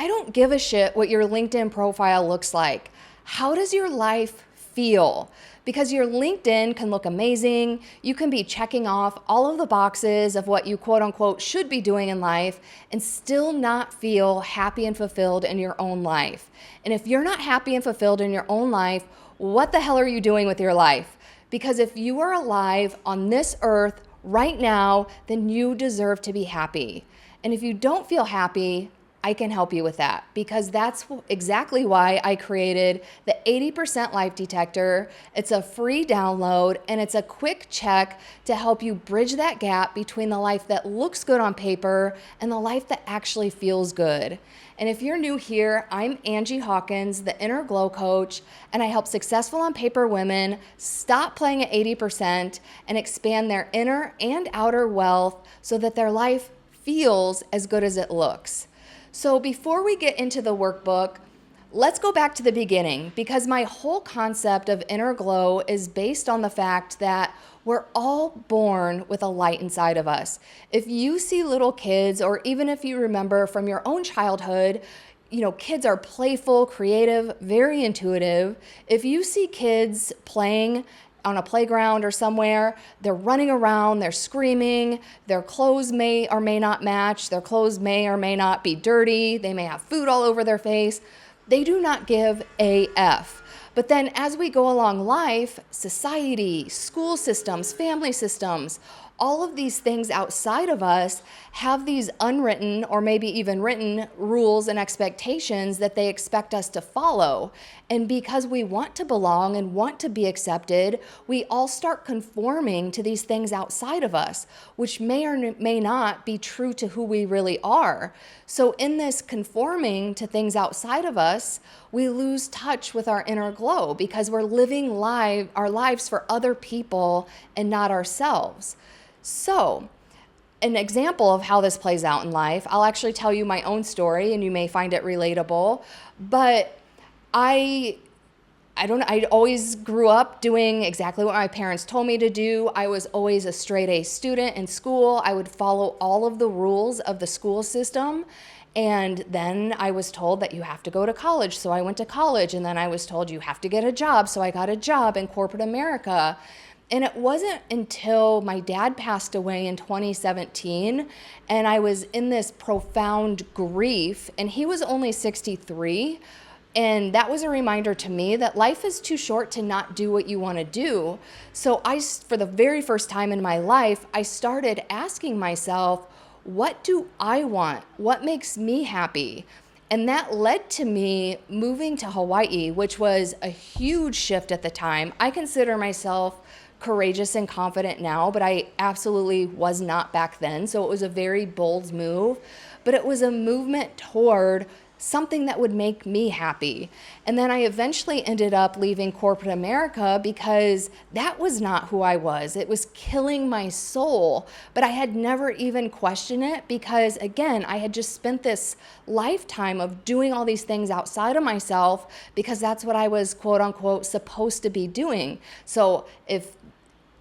I don't give a shit what your LinkedIn profile looks like. How does your life feel? Because your LinkedIn can look amazing. You can be checking off all of the boxes of what you quote unquote should be doing in life and still not feel happy and fulfilled in your own life. And if you're not happy and fulfilled in your own life, what the hell are you doing with your life? Because if you are alive on this earth right now, then you deserve to be happy. And if you don't feel happy, I can help you with that, because that's exactly why I created the 80% Life Detector. It's a free download and it's a quick check to help you bridge that gap between the life that looks good on paper and the life that actually feels good. And if you're new here, I'm Angie Hawkins, the Inner Glow Coach, and I help successful on paper women stop playing at 80% and expand their inner and outer wealth so that their life feels as good as it looks. So before we get into the workbook, let's go back to the beginning, because my whole concept of inner glow is based on the fact that we're all born with a light inside of us. If you see little kids, or even if you remember from your own childhood, kids are playful, creative, very intuitive. If you see kids playing on a playground or somewhere, they're running around, they're screaming, their clothes may or may not match, their clothes may or may not be dirty, they may have food all over their face. They do not give a F. But then as we go along life, society, school systems, family systems, all of these things outside of us have these unwritten or maybe even written rules and expectations that they expect us to follow. And because we want to belong and want to be accepted, we all start conforming to these things outside of us, which may or may not be true to who we really are. So in this conforming to things outside of us, we lose touch with our inner glow because we're living our lives for other people and not ourselves. So, an example of how this plays out in life, I'll actually tell you my own story and you may find it relatable, but I always grew up doing exactly what my parents told me to do. I was always a straight A student in school. I would follow all of the rules of the school system. And then I was told that you have to go to college. So I went to college, and then I was told you have to get a job. So I got a job in corporate America. And it wasn't until my dad passed away in 2017 and I was in this profound grief, and he was only 63. And that was a reminder to me that life is too short to not do what you want to do. So for the very first time in my life, I started asking myself, what do I want? What makes me happy? And that led to me moving to Hawaii, which was a huge shift at the time. I consider myself courageous and confident now, but I absolutely was not back then. So it was a very bold move, but it was a movement toward something that would make me happy. And then I eventually ended up leaving corporate America because that was not who I was. It was killing my soul, but I had never even questioned it because, again, I had just spent this lifetime of doing all these things outside of myself because that's what I was, quote unquote, supposed to be doing. So if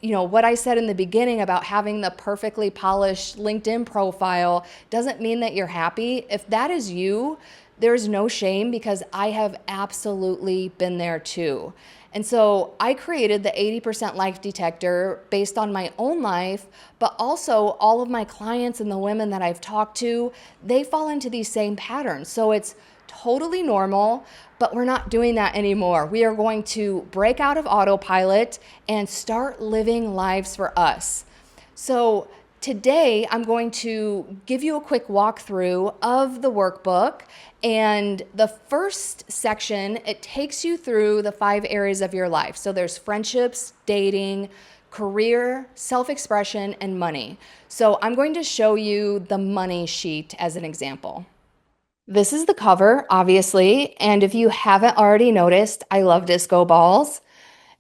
what I said in the beginning about having the perfectly polished LinkedIn profile doesn't mean that you're happy. If that is you, there's no shame, because I have absolutely been there too. And so I created the 80% Life Detector based on my own life, but also all of my clients and the women that I've talked to, they fall into these same patterns. So it's totally normal, but we're not doing that anymore. We are going to break out of autopilot and start living lives for us. So today I'm going to give you a quick walkthrough of the workbook. And the first section, it takes you through the 5 areas of your life. So there's friendships, dating, career, self-expression, and money. So I'm going to show you the money sheet as an example. This is the cover, obviously, and if you haven't already noticed, I love disco balls.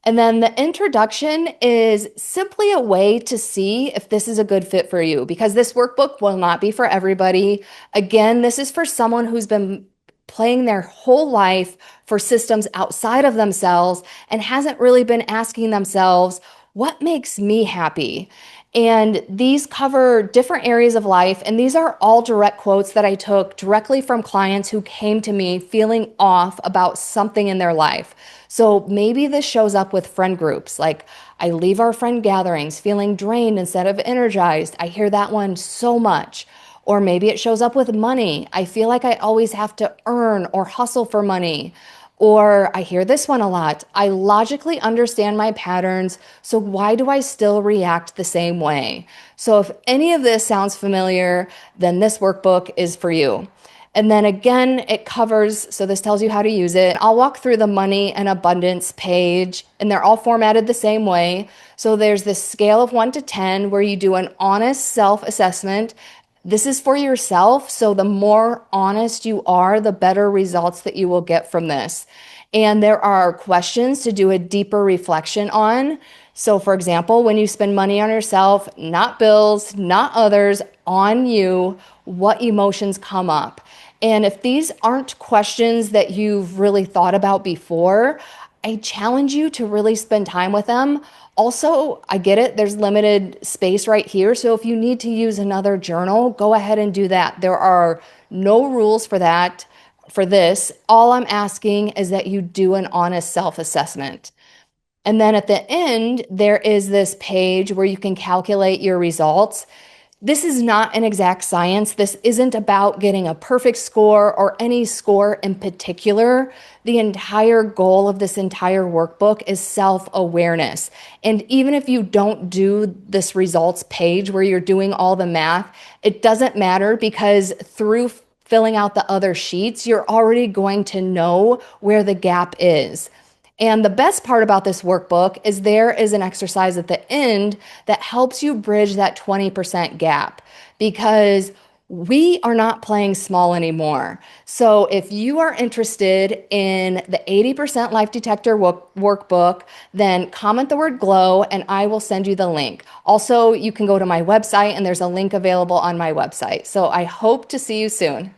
And then the introduction is simply a way to see if this is a good fit for you, because this workbook will not be for everybody. Again, this is for someone who's been playing their whole life for systems outside of themselves and hasn't really been asking themselves, what makes me happy? And these cover different areas of life. And these are all direct quotes that I took directly from clients who came to me feeling off about something in their life. So maybe this shows up with friend groups. Like, I leave our friend gatherings feeling drained instead of energized. I hear that one so much. Or maybe it shows up with money. I feel like I always have to earn or hustle for money. Or I hear this one a lot. I logically understand my patterns, so why do I still react the same way? So if any of this sounds familiar, then this workbook is for you. And then again, it covers, so this tells you how to use it. I'll walk through the money and abundance page, and they're all formatted the same way. So there's this scale of 1 to 10 where you do an honest self-assessment. This is for yourself, so the more honest you are, the better results that you will get from this. And there are questions to do a deeper reflection on. So, for example, when you spend money on yourself, not bills, not others, on you, what emotions come up? And if these aren't questions that you've really thought about before, I challenge you to really spend time with them. Also, I get it, there's limited space right here. So if you need to use another journal, go ahead and do that. There are no rules for that, for this. All I'm asking is that you do an honest self-assessment. And then at the end, there is this page where you can calculate your results. This is not an exact science. This isn't about getting a perfect score or any score in particular. The entire goal of this entire workbook is self-awareness. And even if you don't do this results page where you're doing all the math, it doesn't matter, because through filling out the other sheets, you're already going to know where the gap is. And the best part about this workbook is there is an exercise at the end that helps you bridge that 20% gap, because we are not playing small anymore. So if you are interested in the 80% Life Detector workbook, then comment the word GLOW and I will send you the link. Also, you can go to my website and there's a link available on my website. So I hope to see you soon.